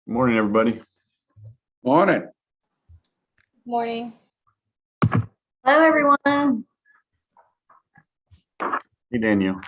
Good morning, everybody. Morning. Morning. Hello, everyone. Hey, Daniel.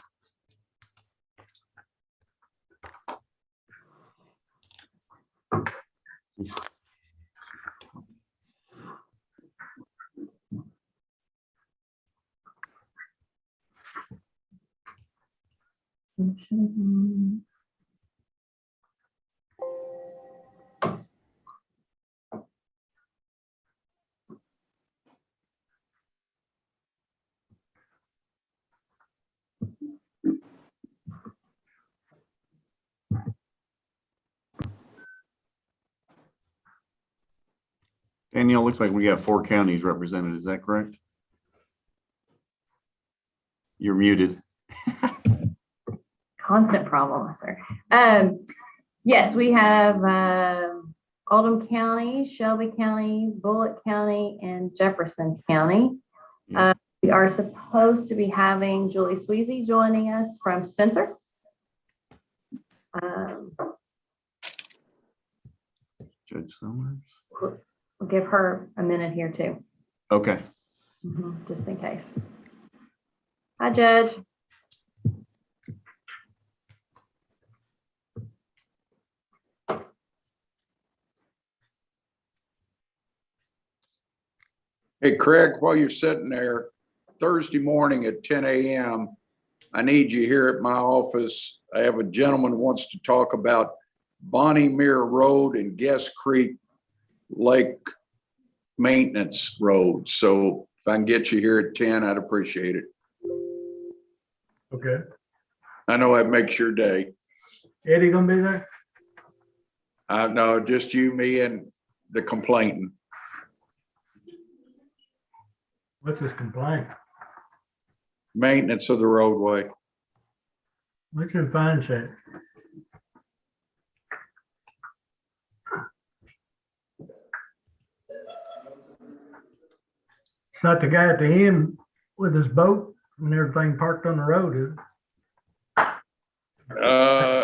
Danielle, looks like we got 4 counties represented. Is that correct? You're muted. Constant problem, sir. Yes, we have Oldham County, Shelby County, Bullitt County, and Jefferson County. We are supposed to be having Julie Sweezy joining us from Spencer. Judge Summers. We'll give her a minute here too, Okay. just in case. Hi, Judge. Hey, Craig, while you're sitting there, Thursday morning at 10 a.m., I need you here at my office. I have a gentleman who wants to talk about Bonnie Mere Road and Guest Creek Lake Maintenance Road. So if I can get you here at 10, I'd appreciate it. Okay. I know that makes your day. Eddie gonna be there? No, just you, me, and the complainant. What's his complaint? Maintenance of the roadway. What's in fine shape? It's not the guy at the end with his boat and everything parked on the road, is it?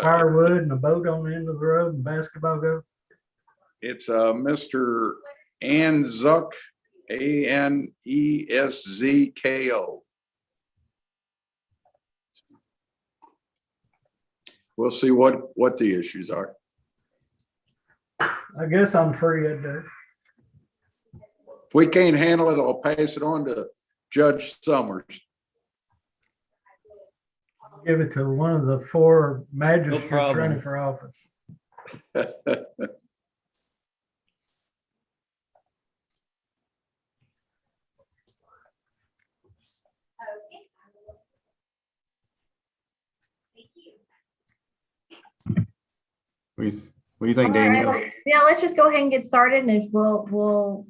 Firewood and a boat on the end of the road and basketball goal? It's Mr. Anzuk, Anestzko. We'll see what the issues are. I guess I'm free that day. If we can't handle it, I'll pass it on to Judge Summers. Give it to one of the 4 magistrates running for office. What do you think, Daniel? Yeah, let's just go ahead and get started, and we'll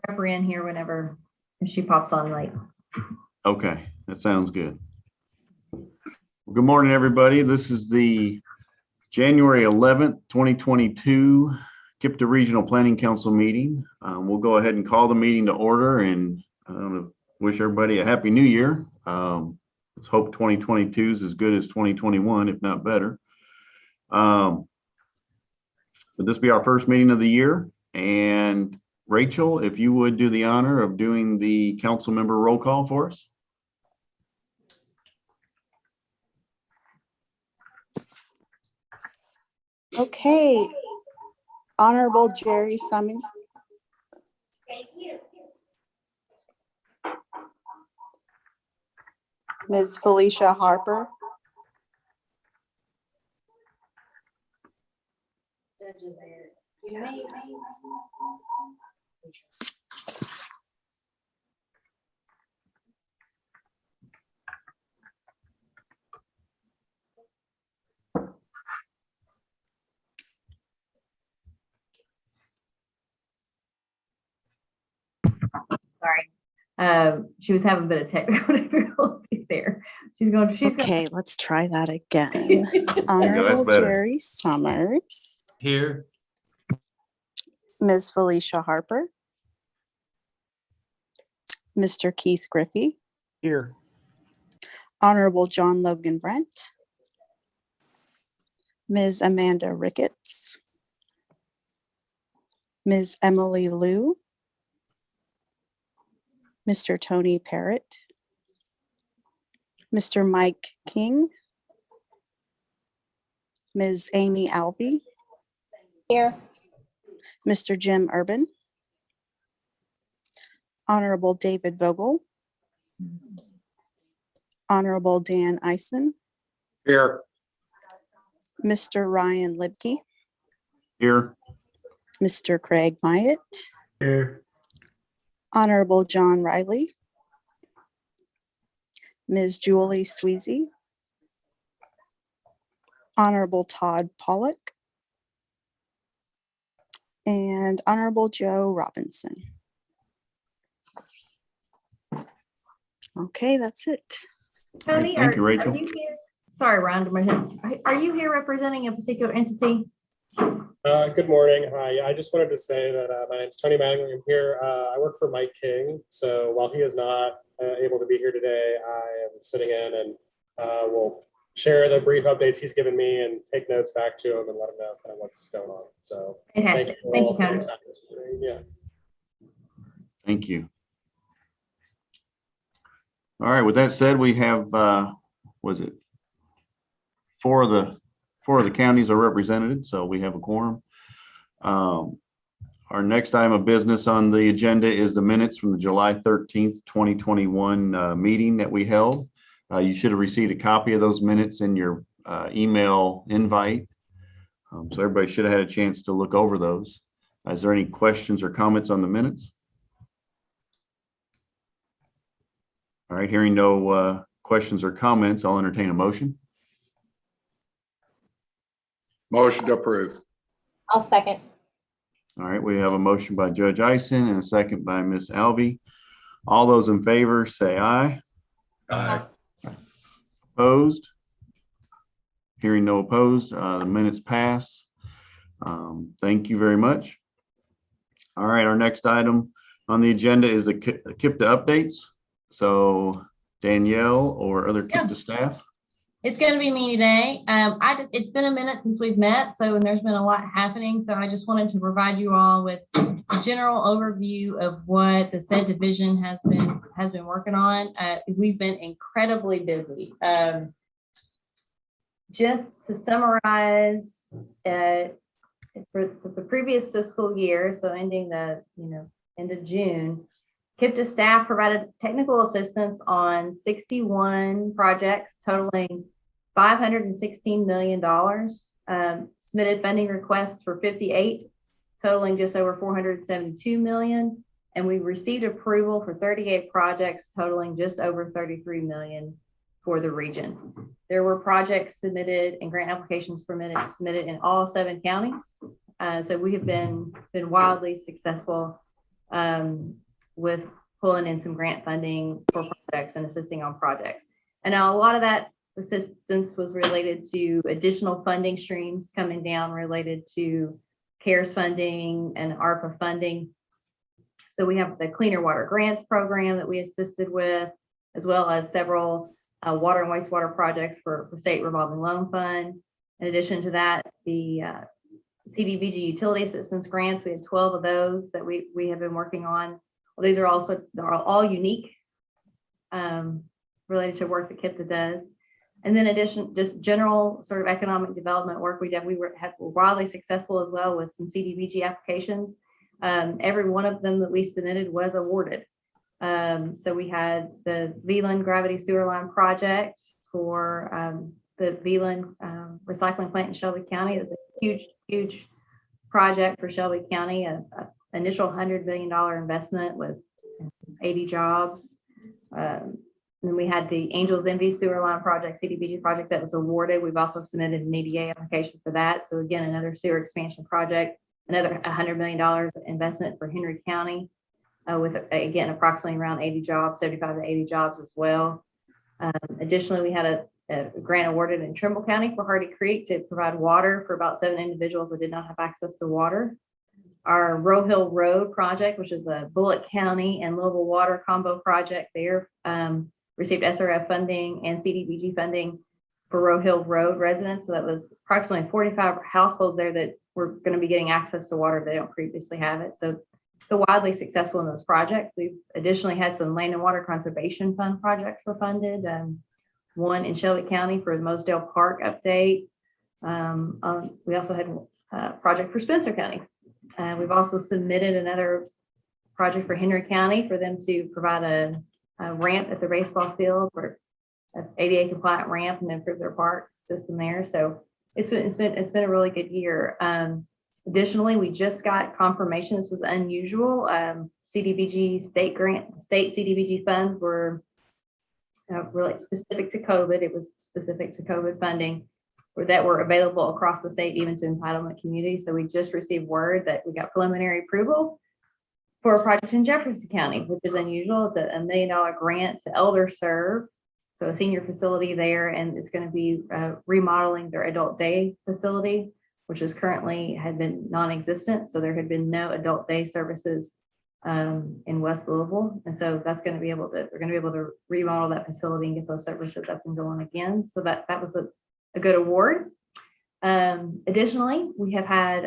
wrap her in here whenever if she pops on late. Okay, that sounds good. Good morning, everybody. This is the January 11th, 2022 KIPDA Regional Planning Council meeting. We'll go ahead and call the meeting to order, and I want to wish everybody a happy new year. Let's hope 2022 is as good as 2021, if not better. Would this be our first meeting of the year? And Rachel, if you would do the honor of doing the council member roll call for us. Okay. Honorable Jerry Summers. Ms. Felicia Harper. Sorry. She was having a bit of technical difficulty there. Okay, let's try that again. Honorable better. Jerry Summers. Here. Ms. Felicia Harper. Mr. Keith Griffey. Here. Honorable John Logan Brent. Ms. Amanda Ricketts. Ms. Emily Liu, Mr. Tony Parrott, Mr. Mike King, Ms. Amy Alvey, Here. Mr. Jim Urban, Honorable David Vogel, Honorable Dan Eisen, Here. Mr. Ryan Libke, Here. Mr. Craig Myatt, Here. Honorable John Riley, Ms. Julie Sweezy, Honorable Todd Pollock, and Honorable Joe Robinson. Okay, that's it. Tony, Thank you, are Rachel. you here? Sorry, Ryan, are you here representing a particular entity? Good morning. Hi. I just wanted to say that my name is Tony Magling. I'm here. I work for Mike King. So while he is not able to be here today, I am sitting in and will share the brief updates he's given me and take notes back to him and let him know kind of what's going on. So Fantastic. Thank you, Tony. Yeah. Thank you. All right, with that said, we have, was it four of the counties are represented, so we have a quorum. Our next item of business on the agenda is the minutes from the July 13th, 2021 meeting that we held. You should have received a copy of those minutes in your email invite. So everybody should have had a chance to look over those. Is there any questions or comments on the minutes? All right, hearing no questions or comments, I'll entertain a motion. Motion to approve. I'll second. All right, we have a motion by Judge Eisen and a second by Ms. Alvey. All those in favor say aye. Aye. Opposed? Hearing no opposed, the minutes pass. Thank you very much. All right, our next item on the agenda is the KIPDA updates. So Danielle or other KIPDA staff. It's going to be me today. It's been a minute since we've met, so there's been a lot happening. So I just wanted to provide you all with a general overview of what the said division has been working on. We've been incredibly busy. Just to summarize, for the previous fiscal year, so ending the end of June, KIPDA staff provided technical assistance on 61 projects totaling $516 million, submitted funding requests for 58, totaling just over $472 million, and we received approval for 38 projects totaling just over $33 million for the region. There were projects submitted and grant applications submitted in all 7 counties. So we have been wildly successful with pulling in some grant funding for projects and assisting on projects. And now a lot of that assistance was related to additional funding streams coming down related to CARES funding and ARPA funding. So we have the Cleaner Water Grants program that we assisted with, as well as several water and wastewater projects for state revolving loan fund. In addition to that, the CDBG utility assistance grants, we had 12 of those that we have been working on. Well, these are all unique, related to work that KIPDA does. And then just general sort of economic development work we did. We were wildly successful as well with some CDBG applications. Every one of them that we submitted was awarded. So we had the Veland Gravity Sewer Line project for the Veland recycling plant in Shelby County. It was a huge project for Shelby County, an initial $100 million investment with 80 jobs. And then we had the Angels Envy Sewer Line project, CDBG project that was awarded. We've also submitted an EDA application for that. So again, another sewer expansion project, another $100 million investment for Henry County with, again, approximately around 80 jobs, 75 to 80 jobs as well. Additionally, we had a grant awarded in Trimble County for Hardy Creek to provide water for about 7 individuals that did not have access to water. Our Roe Hill Road project, which is a Bullitt County and Louisville water combo project there, received SRF funding and CDBG funding for Roe Hill Road residents. So that was approximately 45 households there that we're going to be getting access to water. They don't previously have it. So widely successful in those projects. We've additionally had some land and water conservation fund projects were funded. One in Shelby County for the Mosdale Park update. We also had a project for Spencer County. We've also submitted another project for Henry County for them to provide a ramp at the baseball field for an ADA compliant ramp and improve their park system there. So it's been a really good year. Additionally, we just got confirmation. This was unusual. CDBG state CDBG funds were really specific to COVID. It was specific to COVID funding that were available across the state, even to entitlement communities. So we just received word that we got preliminary approval for a project in Jefferson County, which is unusual. It's a $1 million grant to Elder Serve, so a senior facility there, and it's going to be remodeling their adult day facility, which is currently had been non-existent. So there had been no adult day services in West Louisville. And so that's going to be able to, we're going to be able to remodel that facility and get those services up and going again. So that was a good award. Additionally, we have had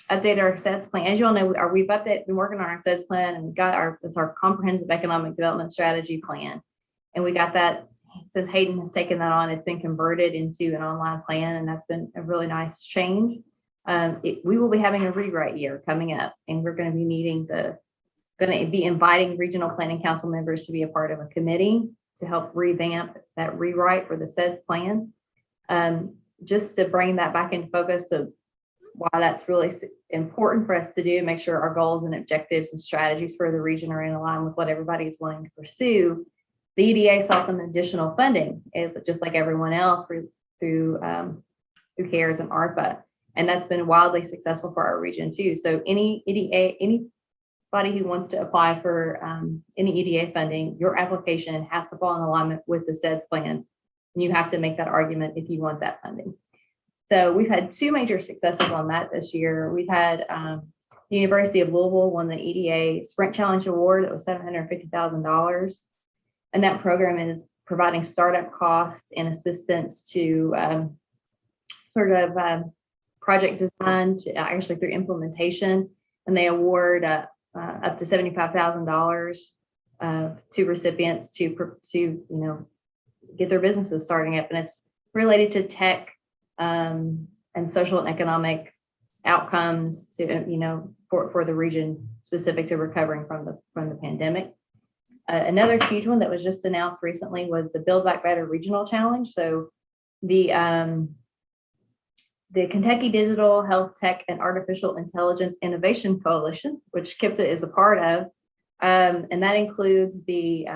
updated our SEDS plan. As you all know, we've been working on our SEDS plan, and we got it's our comprehensive economic development strategy plan. And we got that since Hayden has taken that on, it's been converted into an online plan, and that's been a really nice change. We will be having a rewrite year coming up, and we're going to be inviting regional planning council members to be a part of a committee to help revamp that rewrite for the SEDS plan. Just to bring that back into focus of why that's really important for us to do, make sure our goals and objectives and strategies for the region are in line with what everybody is willing to pursue. The EDA saw some additional funding, just like everyone else, through CARES and ARPA, and that's been wildly successful for our region too. So anybody who wants to apply for any EDA funding, your application has to fall in alignment with the SEDS plan, and you have to make that argument if you want that funding. So we've had two major successes on that this year. We've had the University of Louisville won the EDA Sprint Challenge Award. That was $750,000. And that program is providing startup costs and assistance to project design, actually through implementation. And they award up to $75,000 to recipients to get their businesses starting up. And it's related to tech and social and economic outcomes to for the region specific to recovering from the pandemic. Another huge one that was just announced recently was the Buildblack Better Regional Challenge. So the Kentucky Digital Health Tech and Artificial Intelligence Innovation Coalition, which KIPDA is a part of, and that includes the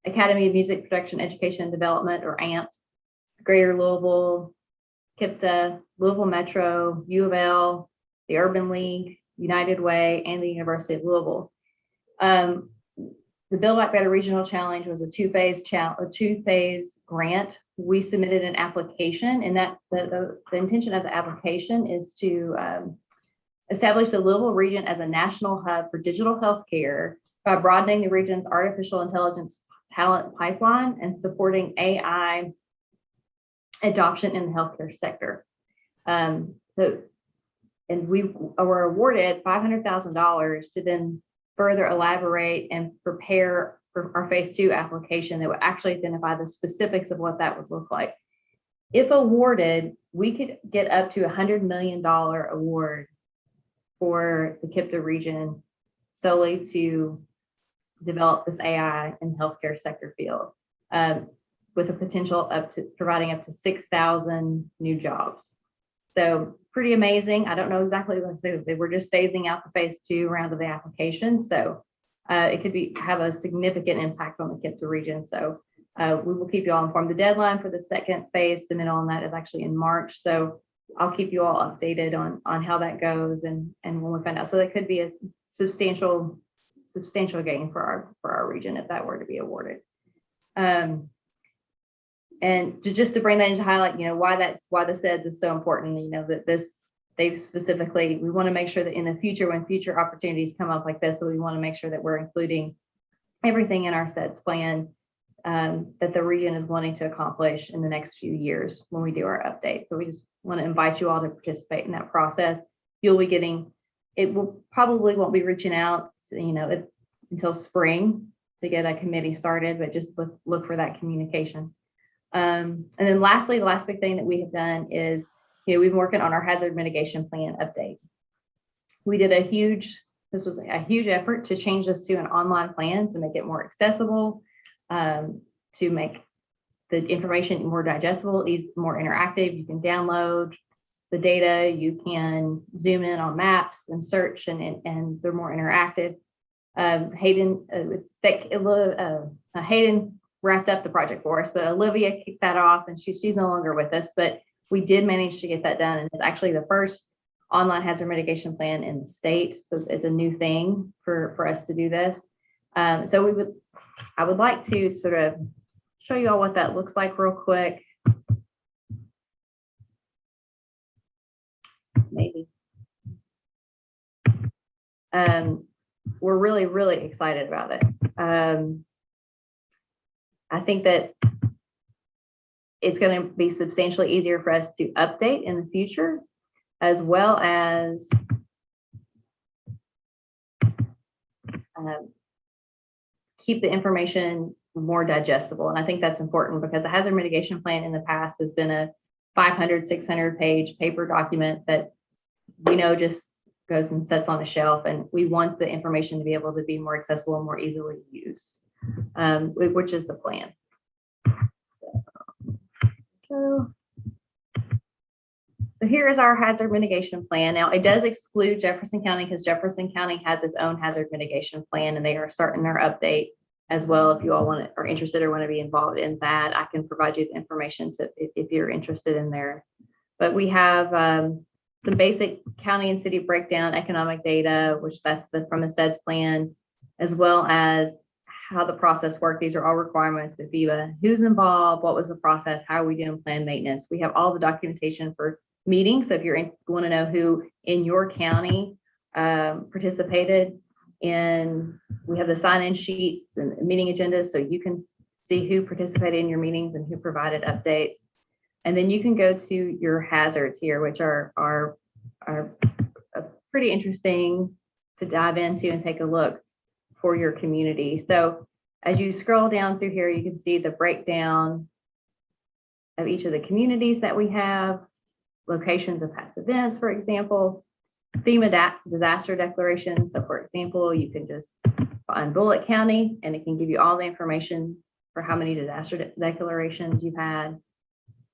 Academy of Music Production Education and Development, or AMP, Greater Louisville, KIPDA, Louisville Metro, U of L, the Urban League, United Way, and the University of Louisville. The Buildblack Better Regional Challenge was a two-phase grant. We submitted an application, and that the intention of the application is to establish the Louisville region as a national hub for digital healthcare by broadening the region's artificial intelligence talent pipeline and supporting AI adoption in the healthcare sector. And we were awarded $500,000 to then further elaborate and prepare for our phase 2 application that would actually identify the specifics of what that would look like. If awarded, we could get up to $100 million award for the KIPDA region solely to develop this AI in healthcare sector field, with a potential up to providing up to 6,000 new jobs. So pretty amazing. I don't know exactly what to say. We're just phasing out the phase 2 round of the application. So it could have a significant impact on the KIPDA region. So we will keep you all informed. The deadline for the second phase submittal on that is actually in March. So I'll keep you all updated on how that goes and when we find out. So that could be a substantial gain for our region if that were to be awarded. And just to bring that into highlight, why the SEDS is so important, that we want to make sure that in the future, when future opportunities come up like this, that we want to make sure that we're including everything in our SEDS plan that the region is wanting to accomplish in the next few years when we do our update. So we just want to invite you all to participate in that process. You'll be getting, it will probably won't be reaching out, until spring to get a committee started, but just look for that communication. And then lastly, the last big thing that we have done is, we've been working on our hazard mitigation plan update. We did this was a huge effort to change this to an online plan to make it more accessible, to make the information more digestible, more interactive. You can download the data, you can zoom in on maps and search, and they're more interactive. Hayden wrapped up the project for us, but Olivia kicked that off, and she's no longer with us, but we did manage to get that done. And it's actually the first online hazard mitigation plan in the state. So it's a new thing for us to do this. So I would like to sort of show you all what that looks like real quick. Maybe. We're really, really excited about it. I think that it's going to be substantially easier for us to update in the future, as well as keep the information more digestible. And I think that's important because the hazard mitigation plan in the past has been a 500, 600 page paper document that just goes and sits on a shelf. And we want the information to be able to be more accessible and more easily used, which is the plan. So here is our hazard mitigation plan. Now, it does exclude Jefferson County because Jefferson County has its own hazard mitigation plan, and they are starting their update as well. If you all are interested or want to be involved in that, I can provide you the information if you're interested in there. But we have some basic county and city breakdown economic data, which that's from the SEDS plan, as well as how the process worked. These are all requirements of FEMA. Who's involved? What was the process? How are we doing plan maintenance? We have all the documentation for meetings. So if you want to know who in your county participated in, we have the sign-in sheets and meeting agendas, so you can see who participated in your meetings and who provided updates. And then you can go to your hazards here, which are pretty interesting to dive into and take a look for your community. So as you scroll down through here, you can see the breakdown of each of the communities that we have, locations of past events, for example, FEMA disaster declarations. So for example, you can just find Bullitt County and it can give you all the information for how many disaster declarations you've had,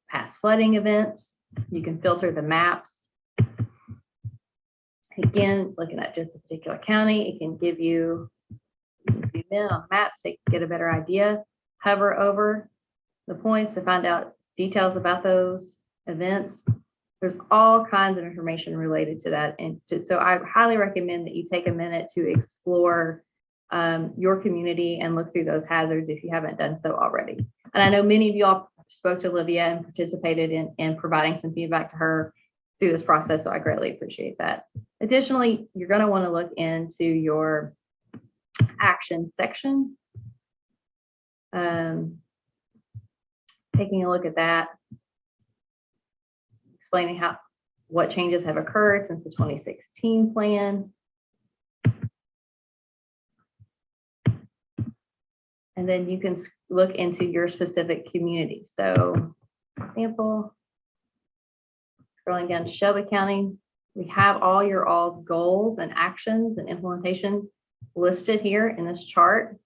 past flooding events. You can filter the maps. Again, looking at just a particular county, it can give you can zoom in on maps to get a better idea, hover over the points to find out details about those events. There's all kinds of information related to that. And so I highly recommend that you take a minute to explore your community and look through those hazards if you haven't done so already. And I know many of you all spoke to Olivia and participated in providing some feedback to her through this process. So I greatly appreciate that. Additionally, you're going to want to look into your action section. Taking a look at that, explaining what changes have occurred since the 2016 plan. And then you can look into your specific community. So, for example, scrolling down to Shelby County, we have all your all's goals and actions and implementation listed here in this chart.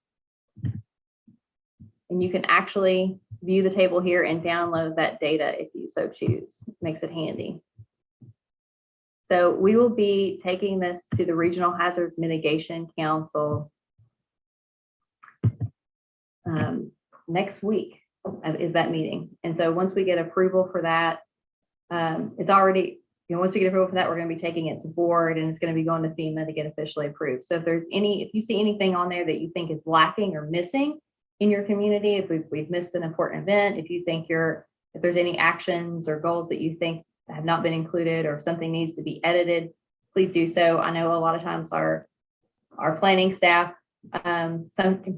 And you can actually view the table here and download that data if you so choose. It makes it handy. So we will be taking this to the Regional Hazard Mitigation Council next week is that meeting. And so once we get approval for that, it's already, once we get approval for that, we're going to be taking it to board and it's going to be going to FEMA to get officially approved. So if you see anything on there that you think is lacking or missing in your community, if we've missed an important event, if you think if there's any actions or goals that you think have not been included or if something needs to be edited, please do so. I know a lot of times our planning staff, some can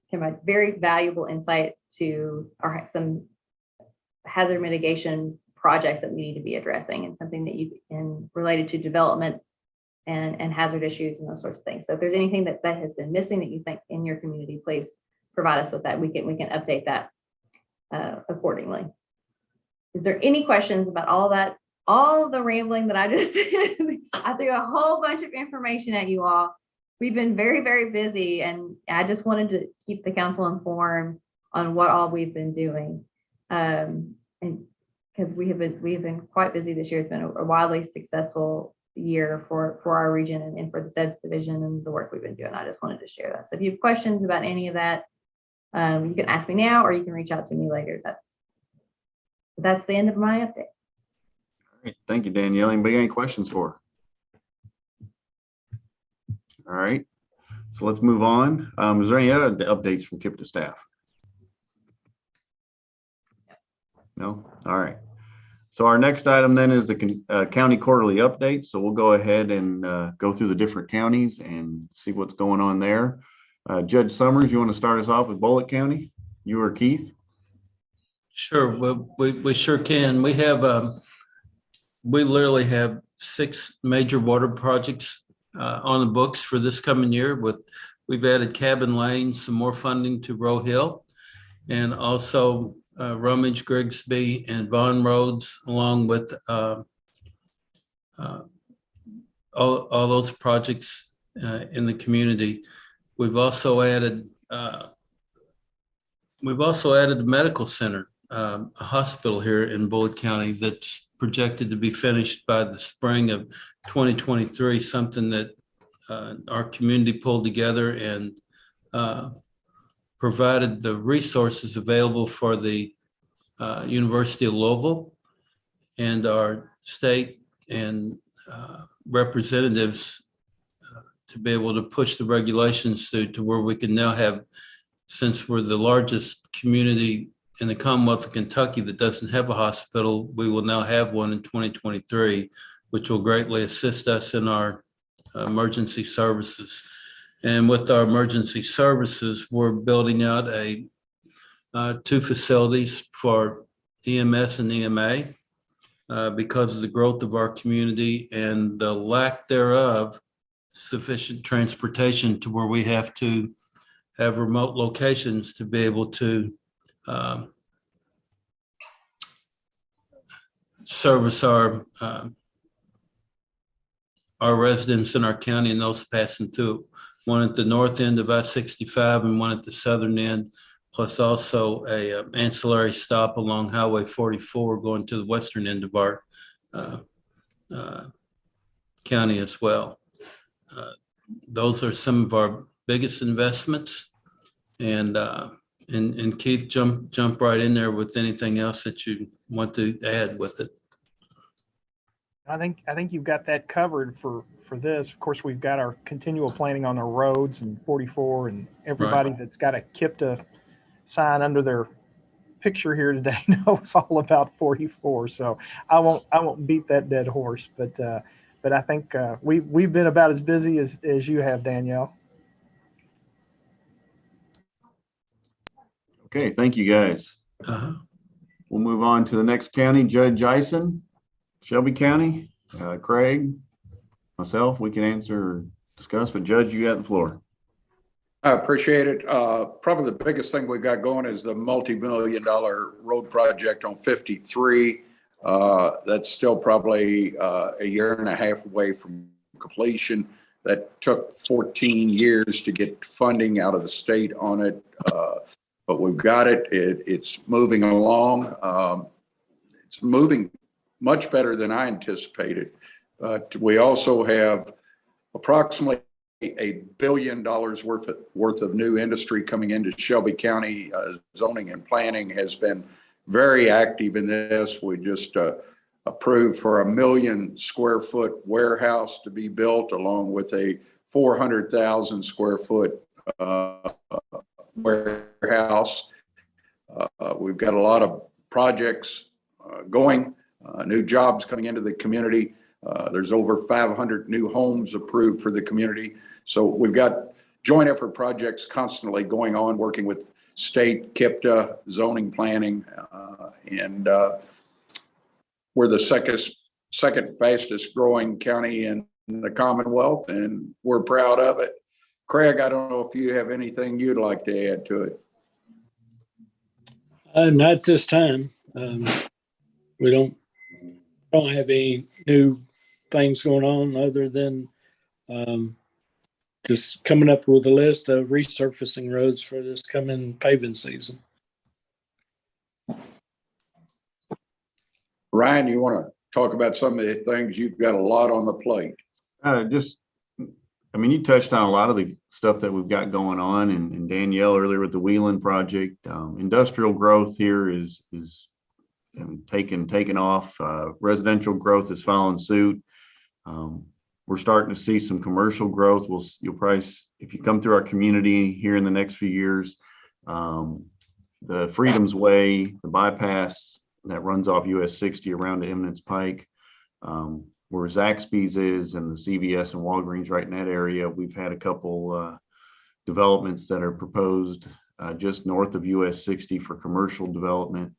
provide very valuable insight to some hazard mitigation projects that we need to be addressing, and something that related to development and hazard issues and those sorts of things. So if there's anything that has been missing that you think in your community, please provide us with that. We can update that accordingly. Is there any questions about all that? All of the rambling that I just did? I threw a whole bunch of information at you all. We've been very, very busy, and I just wanted to keep the council informed on what all we've been doing. And because we have been quite busy this year. It's been a wildly successful year for our region and for the SEDS division and the work we've been doing. I just wanted to share that. So if you have questions about any of that, you can ask me now, or you can reach out to me later. That's the end of my update. All right. Thank you, Danielle. Anybody got any questions for her? All right. So let's move on. Is there any other updates from KIPDA staff? No? All right. So our next item then is the county quarterly update. So we'll go ahead and go through the different counties and see what's going on there. Judge Summers, you want to start us off with Bullitt County? You or Keith? Sure, well, we sure can. We literally have 6 major water projects on the books for this coming year. We've added Cabin Lane, some more funding to Row Hill, and also Rummage, Grigsby, and Vaughn Roads, along with all those projects in the community. We've also added a medical center, a hospital here in Bullitt County that's projected to be finished by the spring of 2023, something that our community pulled together and provided the resources available for the University of Louisville, and our state and representatives to be able to push the regulations to where we can now have, since we're the largest community in the Commonwealth of Kentucky that doesn't have a hospital, we will now have one in 2023, which will greatly assist us in our emergency services. And with our emergency services, we're building out 2 facilities for EMS and EMA because of the growth of our community and the lack thereof sufficient transportation to where we have to have remote locations to be able to service our residents in our county and those passing through. One at the north end of I-65 and one at the southern end, plus also a ancillary stop along Highway 44 going to the western end of our county as well. Those are some of our biggest investments, and Keith, jump right in there with anything else that you want to add with it. I think you've got that covered for this. Of course, we've got our continual planning on our roads and 44, and everybody that's got a KIPDA sign under their picture here today knows all about 44. So I won't beat that dead horse, but I think we've been about as busy as you have, Danielle. Okay, thank you guys. We'll move on to the next county. Judge Ison, Shelby County, Craig, myself, we can answer or discuss, but Judge, you got the floor. I appreciate it. Probably the biggest thing we got going is the multi-million-dollar road project on 53. That's still probably a year and a half away from completion. That took 14 years to get funding out of the state on it, but we've got it. It's moving along. It's moving much better than I anticipated. But we also have approximately $1 billion worth of new industry coming into Shelby County. Zoning and planning has been very active in this. We just approved for 1 million square foot warehouse to be built, along with a 400,000 square foot warehouse. We've got a lot of projects going, new jobs coming into the community. There's over 500 new homes approved for the community. So we've got joint effort projects constantly going on, working with state, KIPDA, zoning planning, and we're the second fastest growing county in the Commonwealth, and we're proud of it. Craig, I don't know if you have anything you'd like to add to it. Not this time. We don't have any new things going on other than just coming up with a list of resurfacing roads for this coming paving season. Ryan, you want to talk about some of the things? You've got a lot on the plate. You touched on a lot of the stuff that we've got going on, and Danielle earlier with the Wheeling project. Industrial growth here is taking off. Residential growth is following suit. We're starting to see some commercial growth. You'll probably, if you come through our community here in the next few years, the Freedoms Way, the bypass that runs off US 60 around to Eminence Pike, where Zaxby's is, and the CVS and Walgreens right in that area. We've had a couple developments that are proposed just north of US 60 for commercial development.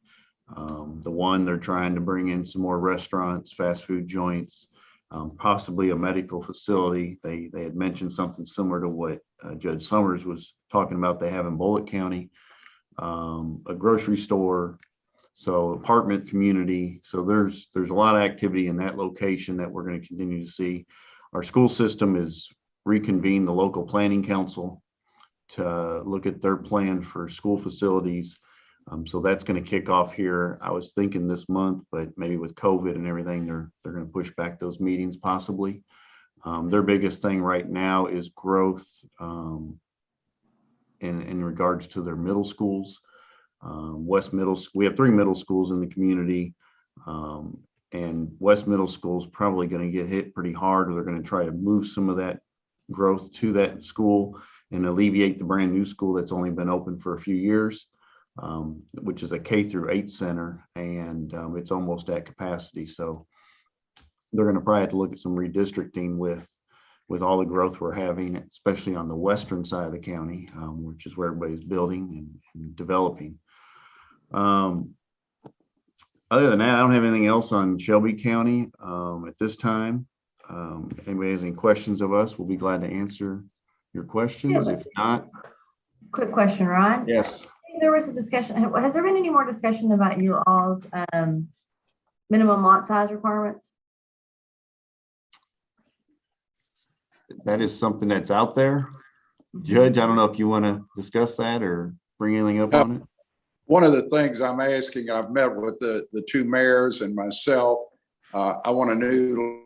The one, they're trying to bring in some more restaurants, fast food joints, possibly a medical facility. They had mentioned something similar to what Judge Summers was talking about they have in Bullitt County, a grocery store, so apartment community. So there's a lot of activity in that location that we're going to continue to see. Our school system is reconvened the local planning council to look at their plan for school facilities. So that's going to kick off here. I was thinking this month, but maybe with COVID and everything, they're going to push back those meetings possibly. Their biggest thing right now is growth in regards to their middle schools. West Middle, we have 3 middle schools in the community, and West Middle School is probably going to get hit pretty hard, or they're going to try to move some of that growth to that school and alleviate the brand new school that's only been open for a few years, which is a K-8 center, and it's almost at capacity. So they're going to probably have to look at some redistricting with all the growth we're having, especially on the western side of the county, which is where everybody's building and developing. Other than that, I don't have anything else on Shelby County at this time. If anybody has any questions of us, we'll be glad to answer your questions. If not, Quick question, Ron. yes. There was a discussion. Has there been any more discussion about your all's minimum lot size requirements? That is something that's out there. Judge, I don't know if you want to discuss that or bring anything up on it. One of the things I'm asking, I've met with the 2 mayors and myself. I want a new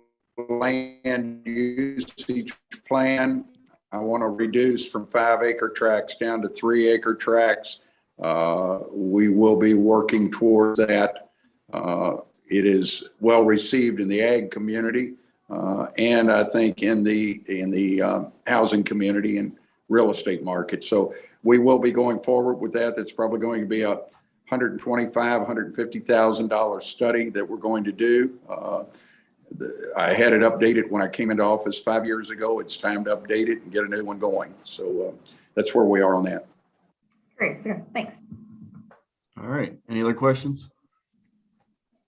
land usage plan. I want to reduce from 5-acre tracts down to 3-acre tracts. We will be working towards that. It is well received in the ag community, and I think in the housing community and real estate market. So we will be going forward with that. That's probably going to be a $125,000, $150,000 study that we're going to do. I had it updated when I came into office 5 years ago. It's time to update it and get a new one going. So that's where we are on that. Great, sir. Thanks. All right. Any other questions?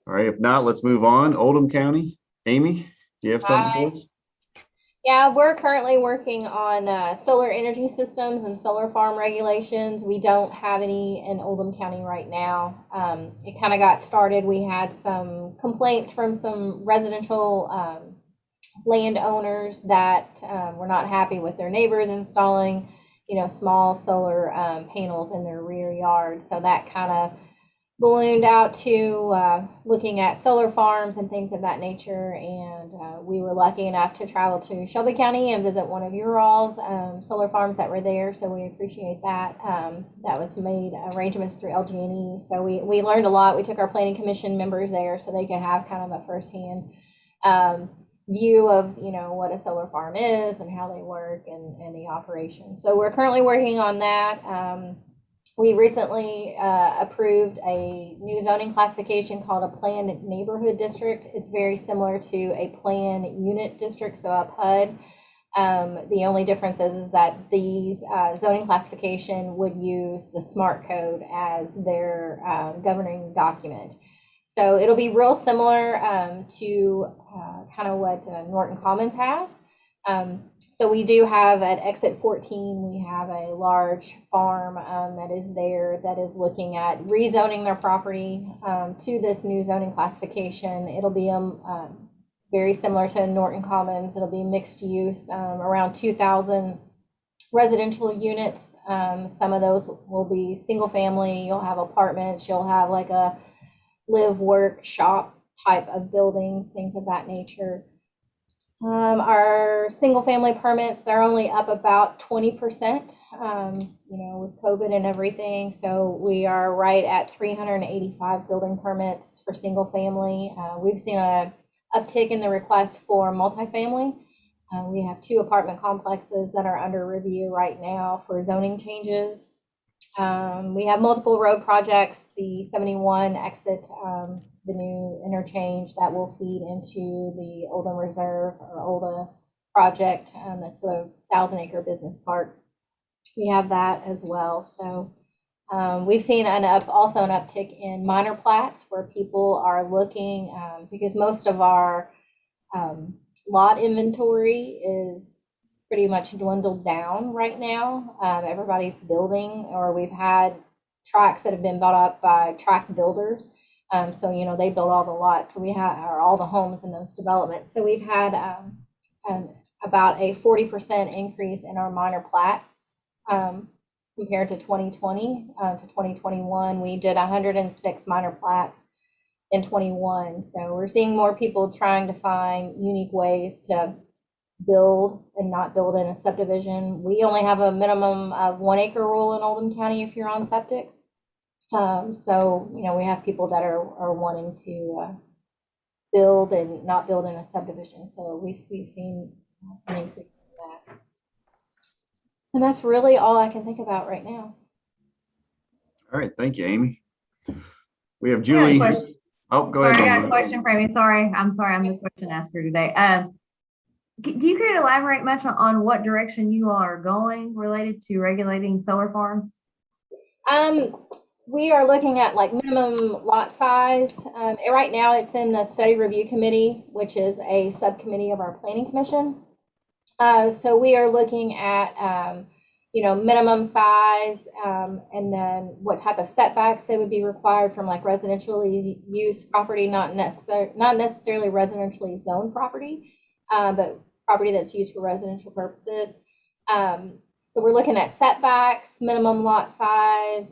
All right. If not, let's move on. Oldham County. Amy, do you have something for us? Yeah, we're currently working on solar energy systems and solar farm regulations. We don't have any in Oldham County right now. It kind of got started. We had some complaints from some residential landowners that were not happy with their neighbors installing, small solar panels in their rear yard. So that kind of ballooned out to looking at solar farms and things of that nature, and we were lucky enough to travel to Shelby County and visit one of your all's solar farms that were there, so we appreciate that. That was made arrangements through LG&E, so we learned a lot. We took our planning commission members there so they could have kind of a firsthand view of what a solar farm is and how they work and the operation. So we're currently working on that. We recently approved a new zoning classification called a planned neighborhood district. It's very similar to a planned unit district, so a PUD. The only difference is that these zoning classification would use the SMART code as their governing document. So it'll be real similar to kind of what Norton Commons has. So we do have at exit 14, we have a large farm that is there that is looking at rezoning their property to this new zoning classification. It'll be very similar to Norton Commons. It'll be mixed use, around 2,000 residential units. Some of those will be single family. You'll have apartments. You'll have like a live, work, shop type of buildings, things of that nature. Our single family permits, they're only up about 20%, with COVID and everything. So we are right at 385 building permits for single family. We've seen a uptick in the request for multifamily. We have 2 apartment complexes that are under review right now for zoning changes. We have multiple road projects, the 71 exit, the new interchange that will feed into the Oldham Reserve or Olda project. That's the 1,000-acre business park. We have that as well. So we've seen also an uptick in minor plats where people are looking because most of our lot inventory is pretty much dwindled down right now. Everybody's building, or we've had tracts that have been bought up by tract builders. So, they build all the lots. So we have, or all the homes in those developments. So we've had about a 40% increase in our minor plats compared to 2020 to 2021. We did 106 minor plats in 21. So we're seeing more people trying to find unique ways to build and not build in a subdivision. We only have a minimum of 1 acre rule in Oldham County if you're on septic. So, we have people that are wanting to build and not build in a subdivision. So we've seen an increase in that. And that's really all I can think about right now. All right, thank you, Amy. We have I got a Julie. question. Oh, go Sorry, ahead. I got a Amy. question for Amy. I'm the question asker today. Do you care to elaborate much on what direction you all are going related to regulating solar farms? We are looking at like minimum lot size. Right now it's in the study review committee, which is a subcommittee of our planning commission. So we are looking at, minimum size, and then what type of setbacks they would be required from like residentially used property, not necessarily residentially zoned property, but property that's used for residential purposes. So we're looking at setbacks, minimum lot size,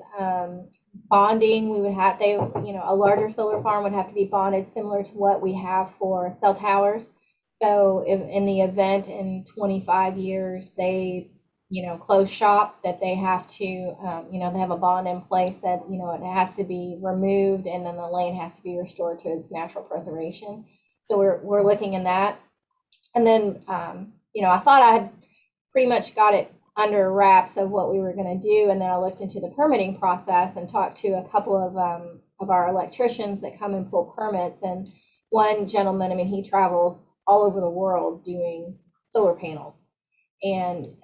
bonding. We would have, a larger solar farm would have to be bonded similar to what we have for cell towers. So if in the event in 25 years they, close shop, that they have to, they have a bond in place that, it has to be removed and then the land has to be restored to its natural preservation. So we're looking in that. And then, I thought I had pretty much got it under wraps of what we were going to do. And then I looked into the permitting process and talked to a couple of our electricians that come and pull permits. And one gentleman, he travels all over the world doing solar panels. And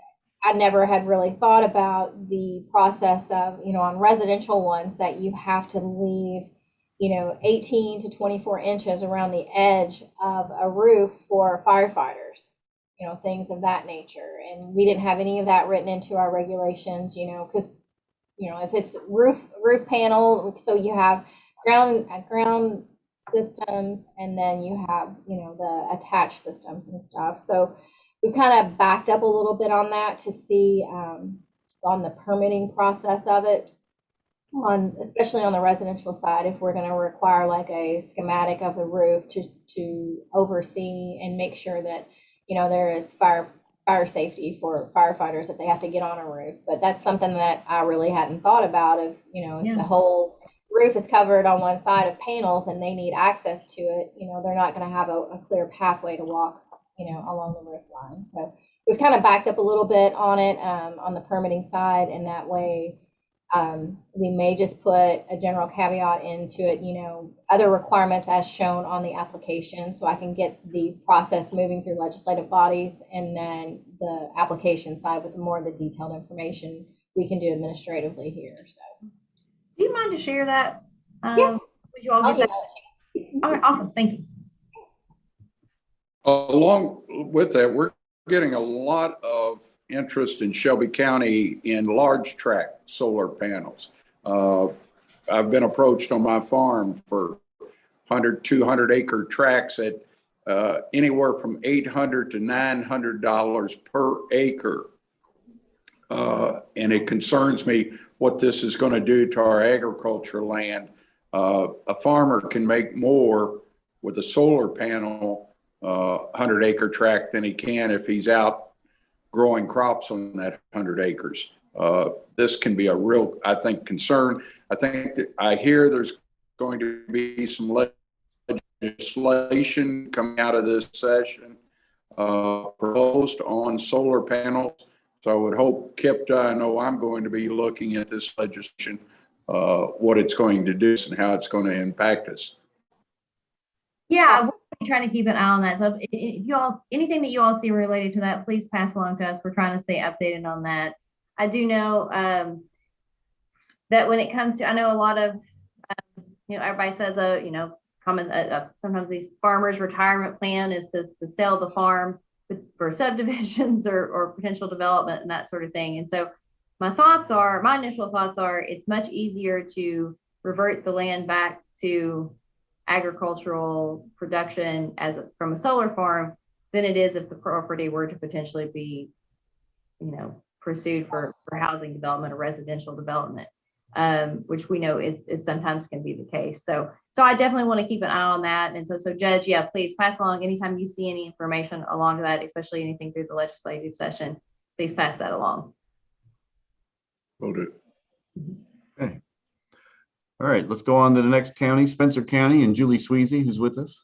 I never had really thought about the process of, on residential ones that you have to leave, 18 to 24 inches around the edge of a roof for firefighters. Things of that nature. And we didn't have any of that written into our regulations, because, if it's roof panel, so you have ground systems and then you have, the attached systems and stuff. So we've kind of backed up a little bit on that to see on the permitting process of it, especially on the residential side, if we're going to require like a schematic of the roof to oversee and make sure that there is fire safety for firefighters if they have to get on a roof. But that's something that I really hadn't thought about. If the whole roof is covered on one side of panels and they need access to it, they're not going to have a clear pathway to walk, along the roof line. So we've kind of backed up a little bit on it, on the permitting side, and that way, We may just put a general caveat into it, other requirements as shown on the application, so I can get the process moving through legislative bodies, and then the application side with more of the detailed information we can do administratively here. So, Do you mind to share that? Yeah. Would you all I'll get email that? it to you. All right, awesome. Thank you. Along with that, we're getting a lot of interest in Shelby County in large tract solar panels. I've been approached on my farm for 100, 200 acre tracts at anywhere from $800 to $900 per acre. And it concerns me what this is going to do to our agriculture land. A farmer can make more with a solar panel 100 acre tract than he can if he's out growing crops on that 100 acres. This can be a real, I think, concern. I think that I hear there's going to be some legislation coming out of this session proposed on solar panels. So I would hope KIPDA, I know I'm going to be looking at this legislation, what it's going to do and how it's going to impact us. Yeah, we're trying to keep an eye on that. So if you all, anything that you all see related to that, please pass along to us. We're trying to stay updated on that. I do know that when it comes to, I know a lot of, everybody says, sometimes these farmers' retirement plan is to sell the farm for subdivisions or potential development and that sort of thing. And so my initial thoughts are, it's much easier to revert the land back to agricultural production from a solar farm than it is if the property were to potentially be, pursued for housing development or residential development, which we know is sometimes can be the case. So I definitely want to keep an eye on that. And so Judge, yeah, please pass along anytime you see any information along that, especially anything through the legislative session, please pass that along. Will do. Okay. All right, let's go on to the next county, Spencer County, and Julie Sweezy, who's with us.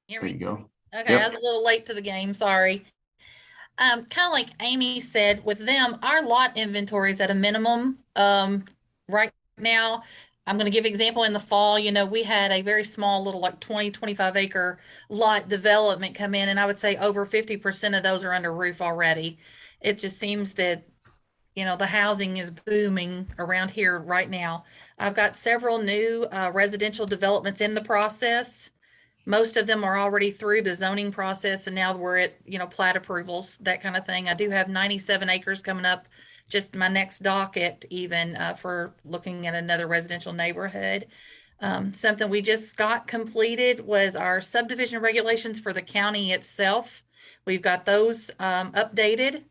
Here There we you go. Okay, Yep. I was a little late to the game, sorry. Kind of like Amy said, with them, our lot inventory is at a minimum right now. I'm going to give an example. In the fall, we had a very small little like 20, 25 acre lot development come in, and I would say over 50% of those are under roof already. It just seems that the housing is booming around here right now. I've got several new residential developments in the process. Most of them are already through the zoning process, and now we're at, plat approvals, that kind of thing. I do have 97 acres coming up, just my next docket even for looking at another residential neighborhood. Something we just got completed was our subdivision regulations for the county itself. We've got those updated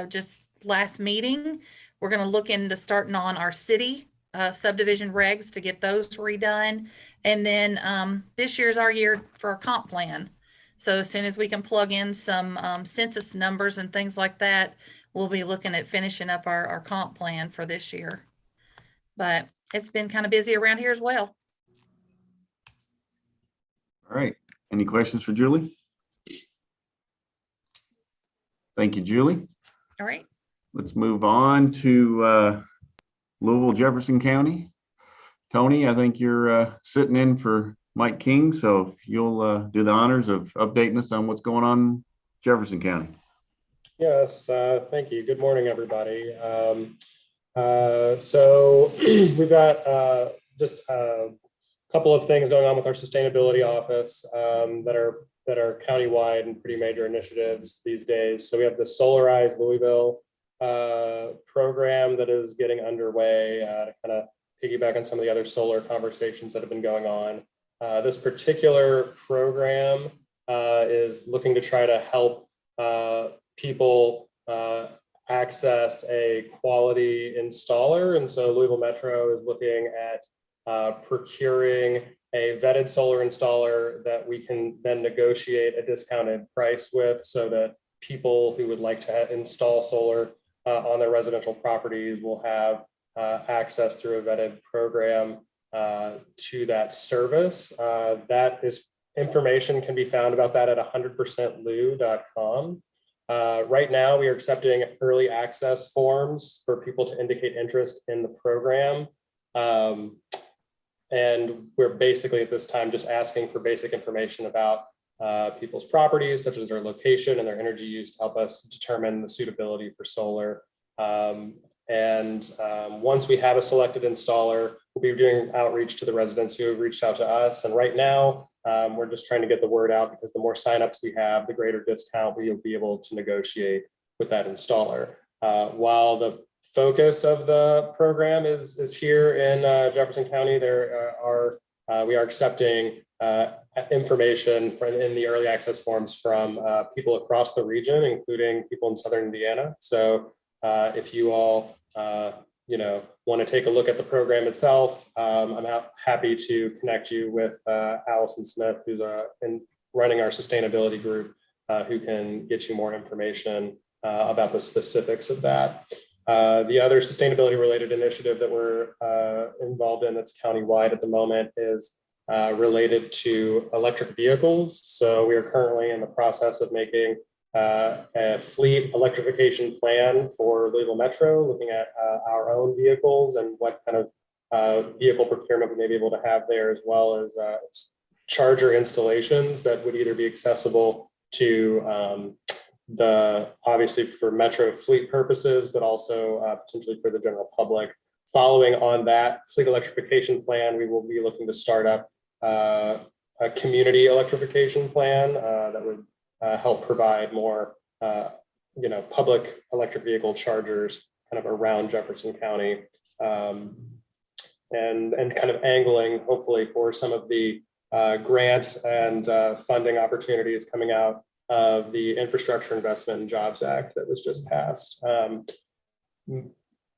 just last meeting. We're going to look into starting on our city subdivision regs to get those redone. And then this year's our year for a comp plan. So as soon as we can plug in some census numbers and things like that, we'll be looking at finishing up our comp plan for this year. But it's been kind of busy around here as well. All right. Any questions for Julie? Thank you, Julie. All right. Let's move on to Louisville, Jefferson County. Tony, I think you're sitting in for Mike King, so if you'll do the honors of updating us on what's going on in Jefferson County. Yes, thank you. Good morning, everybody. So we've got just a couple of things going on with our sustainability office that are countywide and pretty major initiatives these days. So we have the Solarize Louisville program that is getting underway to kind of piggyback on some of the other solar conversations that have been going on. This particular program is looking to try to help people access a quality installer. And so Louisville Metro is looking at procuring a vetted solar installer that we can then negotiate a discounted price with, so that people who would like to install solar on their residential properties will have access through a vetted program to that service. That is information can be found about that at 100percentlou.com. Right now, we are accepting early access forms for people to indicate interest in the program. And we're basically at this time just asking for basic information about people's properties, such as their location and their energy use, to help us determine the suitability for solar. Once we have a selected installer, we'll be doing outreach to the residents who have reached out to us. And right now, we're just trying to get the word out, because the more signups we have, the greater discount we'll be able to negotiate with that installer. While the focus of the program is here in Jefferson County, we are accepting information in the early access forms from people across the region, including people in Southern Indiana. So if you all want to take a look at the program itself, I'm happy to connect you with Allison Smith, who's running our sustainability group, who can get you more information about the specifics of that. The other sustainability related initiative that we're involved in that's countywide at the moment is related to electric vehicles. So we are currently in the process of making a fleet electrification plan for Louisville Metro, looking at our own vehicles and what kind of vehicle procurement we may be able to have there, as well as charger installations that would either be accessible to obviously for Metro fleet purposes, but also potentially for the general public. Following on that fleet electrification plan, we will be looking to start up a community electrification plan that would help provide more, public electric vehicle chargers kind of around Jefferson County, and kind of angling hopefully for some of the grants and funding opportunities coming out of the Infrastructure Investment and Jobs Act that was just passed.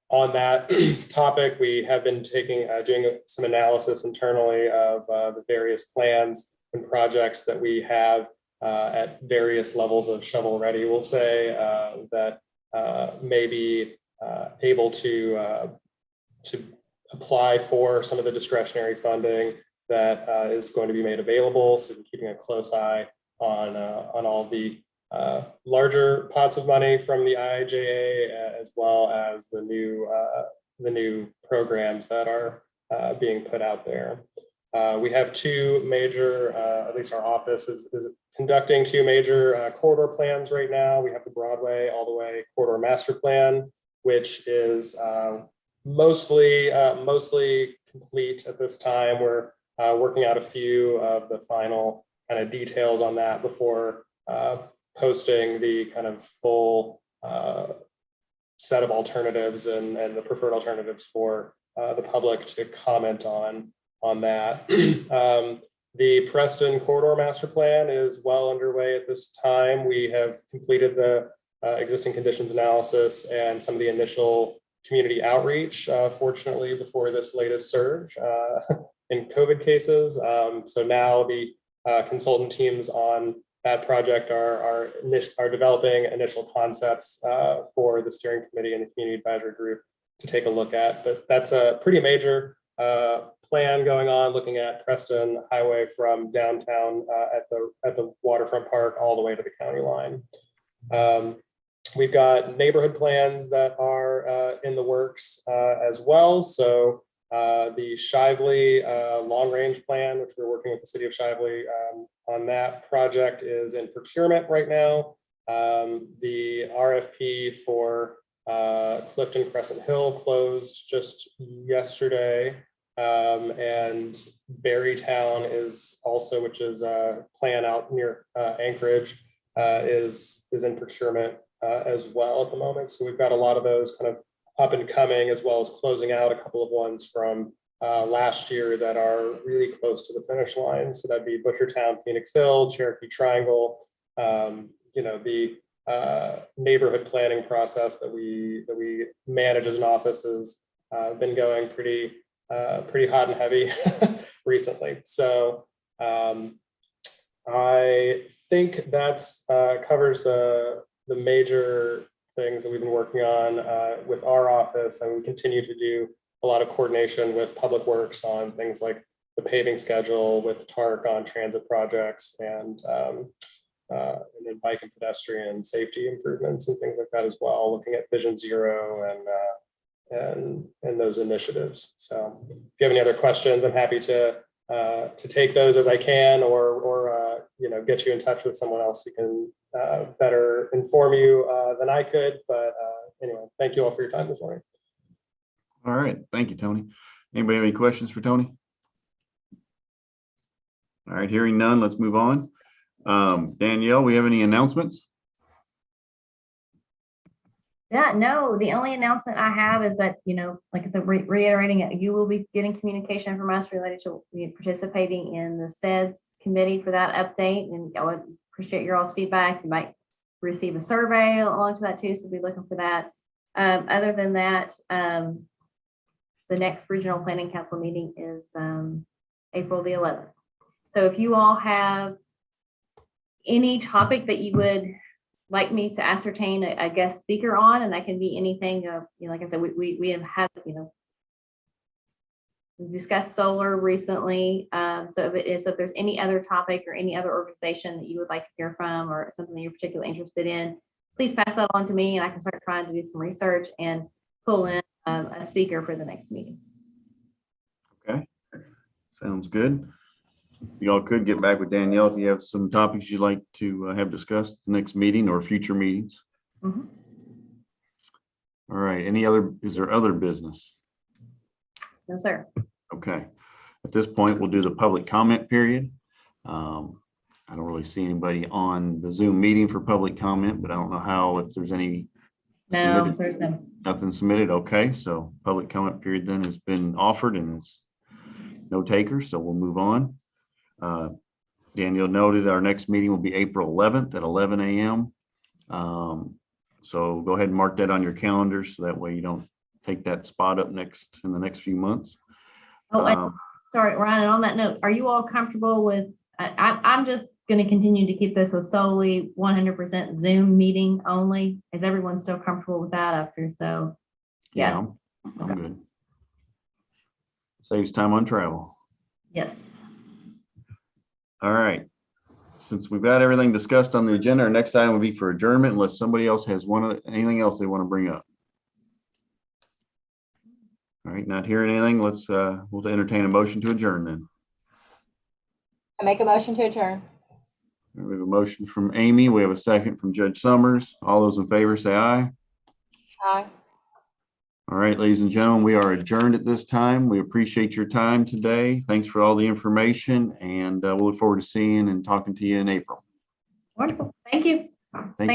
On that topic, we have been doing some analysis internally of the various plans and projects that we have at various levels of shovel ready, we'll say, that may be able to apply for some of the discretionary funding that is going to be made available. So we're keeping a close eye on all the larger pots of money from the IIJA, as well as the new programs that are being put out there. We have two major, at least our office is conducting two major corridor plans right now. We have the Broadway all the way corridor master plan, which is mostly complete at this time. We're working out a few of the final kind of details on that before posting the kind of full set of alternatives and the preferred alternatives for the public to comment on that. The Preston Corridor Master Plan is well underway at this time. We have completed the existing conditions analysis and some of the initial community outreach, fortunately, before this latest surge in COVID cases. So now the consultant teams on that project are developing initial concepts for the steering committee and the community advisory group to take a look at. But that's a pretty major plan going on, looking at Preston Highway from downtown at the waterfront park all the way to the county line. We've got neighborhood plans that are in the works as well. So the Shively long range plan, which we're working with the city of Shively on that project, is in procurement right now. The RFP for Clifton Crescent Hill closed just yesterday. And Berrytown is also, which is a plan out near Anchorage, is in procurement as well at the moment. So we've got a lot of those kind of up and coming, as well as closing out a couple of ones from last year that are really close to the finish line. So that'd be Butchertown, Phoenix Hill, Cherokee Triangle. The neighborhood planning process that we manage as an office has been going pretty hot and heavy recently. So I think that's covers the major things that we've been working on with our office, and we continue to do a lot of coordination with Public Works on things like the paving schedule, with TARC on transit projects, and and then bike and pedestrian safety improvements and things like that as well, looking at Vision Zero and those initiatives. So if you have any other questions, I'm happy to take those as I can, or get you in touch with someone else who can better inform you than I could. But anyway, thank you all for your time this morning. All right, thank you, Tony. Anybody have any questions for Tony? All right, hearing none, let's move on. Danielle, we have any announcements? Yeah, no, the only announcement I have is that, like I said, reiterating it, you will be getting communication from us related to participating in the SEDS committee for that update. And I would appreciate your all's feedback. You might receive a survey along to that too, so we'll be looking for that. Other than that, the next Regional Planning Council meeting is April the 11th. So if you all have any topic that you would like me to ascertain a guest speaker on, and that can be anything of, like I said, we have had, we've discussed solar recently. So if there's any other topic or any other organization that you would like to hear from, or something that you're particularly interested in, please pass that on to me, and I can start trying to do some research and pull in a speaker for the next meeting. Okay, sounds good. Y'all could get back with Danielle if you have some topics you'd like to have discussed at the next meeting or future meetings. Mhm. All right, is there other business? No, sir. Okay, at this point, we'll do the public comment period. I don't really see anybody on the Zoom meeting for public comment, but I don't know if there's any. No, there's no. Nothing submitted. Okay, so public comment period then has been offered and it's no takers, so we'll move on. Daniel noted our next meeting will be April 11th at 11 a.m. So go ahead and mark that on your calendars so that way you don't take that spot up in the next few months. Oh, sorry, Ryan, on that note, are you all comfortable with, I'm just going to continue to keep this a solely 100% Zoom meeting only. Is everyone still comfortable with that after? So, yes. Yeah, I'm good. Saves time on travel. Yes. All right. Since we've got everything discussed on the agenda, our next item will be for adjournment unless somebody else has anything else they want to bring up. All right, not hearing anything, we'll entertain a motion to adjourn then. I make a motion to adjourn. We have a motion from Amy. We have a second from Judge Summers. All those in favor say aye. Aye. All right, ladies and gentlemen, we are adjourned at this time. We appreciate your time today. Thanks for all the information, and we'll look forward to seeing and talking to you in April. Wonderful. Thank you. Thank you.